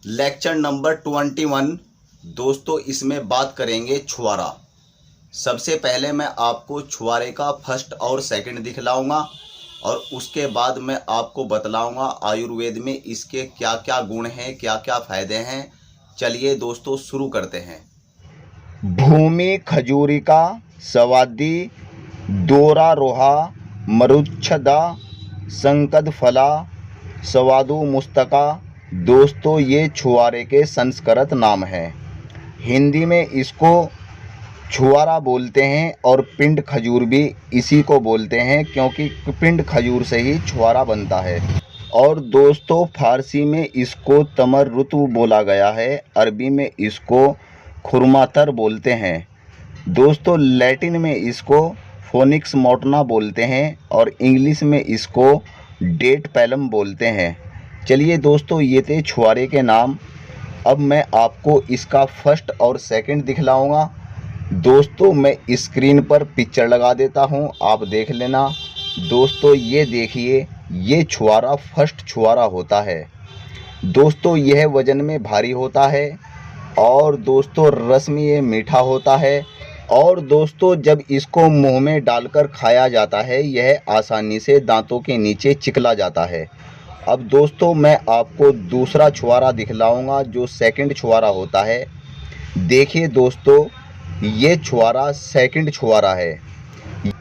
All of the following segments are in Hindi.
Lecture number 21। दोस्तों इसमें बात करेंगे छुआरा। सबसे पहले मैं आपको छुआरे का फर्स्ट और सेकंड दिखलाऊंगा और उसके बाद मैं आपको बतलाऊंगा आयुर्वेद में इसके क्या क्या गुण हैं, क्या क्या फ़ायदे हैं। चलिए दोस्तों शुरू करते हैं। भूमि खजूरिका सवादी दोरा रोहा मरुच्छदा संकद फला सवादु मुस्तका। दोस्तों ये छुआरे के संस्कृत नाम हैं। हिंदी में इसको छुआरा बोलते हैं और पिंड खजूर भी इसी को बोलते हैं, क्योंकि पिंड खजूर से ही छुआरा बनता है। और दोस्तों फारसी में इसको तमर रुतु बोला गया है, अरबी में इसको खुरमातर बोलते हैं। दोस्तों लैटिन में इसको फोनिक्स मोर्टना बोलते हैं और इंग्लिश में इसको डेट पैलम बोलते हैं। चलिए दोस्तों ये थे छुआरे के नाम। अब मैं आपको इसका फर्स्ट और सेकंड दिखलाऊंगा। दोस्तों मैं स्क्रीन पर पिक्चर लगा देता हूं, आप देख लेना। दोस्तों ये देखिए, ये छुआरा फर्स्ट छुआरा होता है। दोस्तों यह वज़न में भारी होता है और दोस्तों रस में ये मीठा होता है। और दोस्तों जब इसको मुंह में डालकर खाया जाता है यह आसानी से दांतों के नीचे चिकला जाता है। अब दोस्तों मैं आपको दूसरा छुआरा दिखलाऊंगा जो सेकंड छुआरा होता है। देखिए दोस्तों ये छुआरा सेकंड छुआरा है।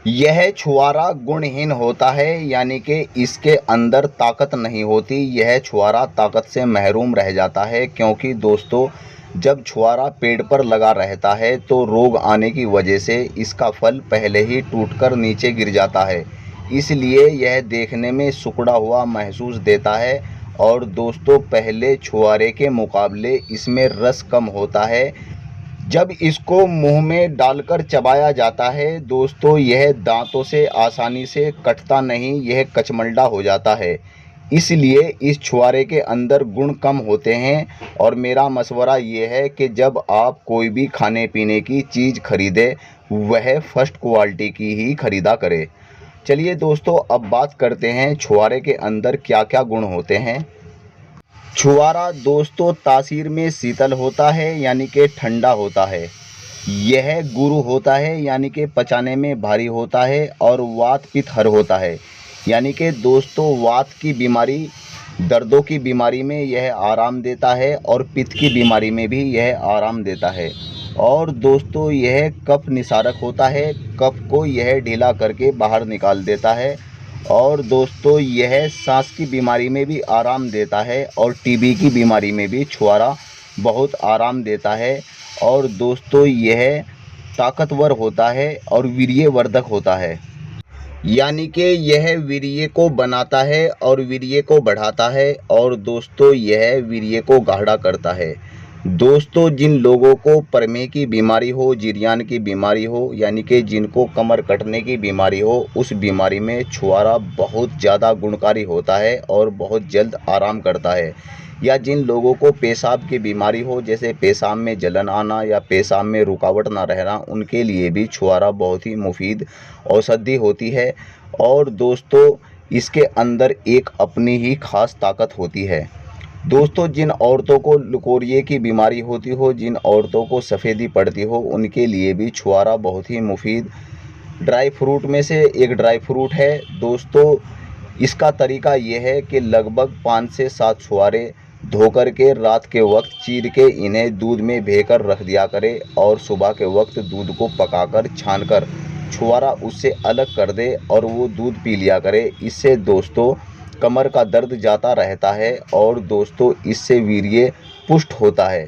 यह छुआरा गुणहीन होता है, यानी कि इसके अंदर ताकत नहीं होती। यह छुआरा ताकत से महरूम रह जाता है, क्योंकि दोस्तों जब छुआरा पेड़ पर लगा रहता है तो रोग आने की वजह से इसका फल पहले ही टूटकर नीचे गिर जाता है, इसलिए यह देखने में सिकुड़ा हुआ महसूस देता है। और दोस्तों पहले छुआरे के मुकाबले इसमें रस कम होता है। जब इसको मुंह में डालकर चबाया जाता है दोस्तों यह दांतों से आसानी से कटता नहीं, यह कचमलडा हो जाता है। इसलिए इस छुआरे के अंदर गुण कम होते हैं। और मेरा मशवरा ये है कि जब आप कोई भी खाने पीने की चीज़ खरीदें वह फर्स्ट क्वालिटी की ही खरीदा करें। चलिए दोस्तों अब बात करते हैं छुआरे के अंदर क्या क्या गुण होते हैं। छुआरा दोस्तों तासीर में शीतल होता है, यानी कि ठंडा होता है। यह गुरु होता है, यानी कि पचाने में भारी होता है। और वात पित्त हर होता है, यानी कि दोस्तों वात की बीमारी, दर्दों की बीमारी में यह आराम देता है और पित्त की बीमारी में भी यह आराम देता है। और दोस्तों यह कफ निसारक होता है, कफ को यह ढीला करके बाहर निकाल देता है। और दोस्तों यह सांस की बीमारी में भी आराम देता है और टीबी की बीमारी में भी छुआरा बहुत आराम देता है। और दोस्तों यह ताकतवर होता है और वीर्यवर्धक होता है, यानी कि यह वीर्य को बनाता है और वीर्य को बढ़ाता है। और दोस्तों यह वीर्य को गाढ़ा करता है। दोस्तों जिन लोगों को प्रमेह की बीमारी हो, जिरियान की बीमारी हो, यानी कि जिनको कमर कटने की बीमारी हो, उस बीमारी में छुआरा बहुत ज़्यादा गुणकारी होता है और बहुत जल्द आराम करता है। या जिन लोगों को पेशाब की बीमारी हो, जैसे पेशाब में जलन आना या पेशाब में रुकावट ना रहना, उनके लिए भी छुआरा बहुत ही मुफीद औषधि होती है। और दोस्तों इसके अंदर एक अपनी ही खास ताकत होती है। दोस्तों जिन औरतों को लुकोरिये की बीमारी होती हो, जिन औरतों को सफ़ेदी पड़ती हो, उनके लिए भी छुआरा बहुत ही मुफीद ड्राई फ्रूट में से एक ड्राई फ्रूट है। दोस्तों इसका तरीका यह है कि लगभग 5 से 7 छुआरे धोकर के रात के वक्त चीर के इन्हें दूध में भेकर रख दिया करें और सुबह के वक्त दूध को पकाकर छानकर छुआरा उससे अलग कर दे और वो दूध पी लिया करे। इससे दोस्तों कमर का दर्द जाता रहता है और दोस्तों इससे वीर्य पुष्ट होता है।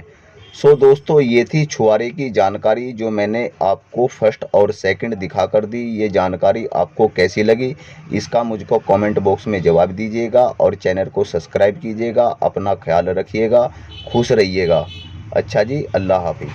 सो दोस्तों ये थी छुआरे की जानकारी जो मैंने आपको फर्स्ट और सेकंड दिखा कर दी। ये जानकारी आपको कैसी लगी इसका मुझको कमेंट बॉक्स में जवाब दीजिएगा और चैनल को सब्सक्राइब कीजिएगा। अपना ख्याल रखिएगा, खुश रहिएगा। अच्छा जी, अल्लाह हाफिज़।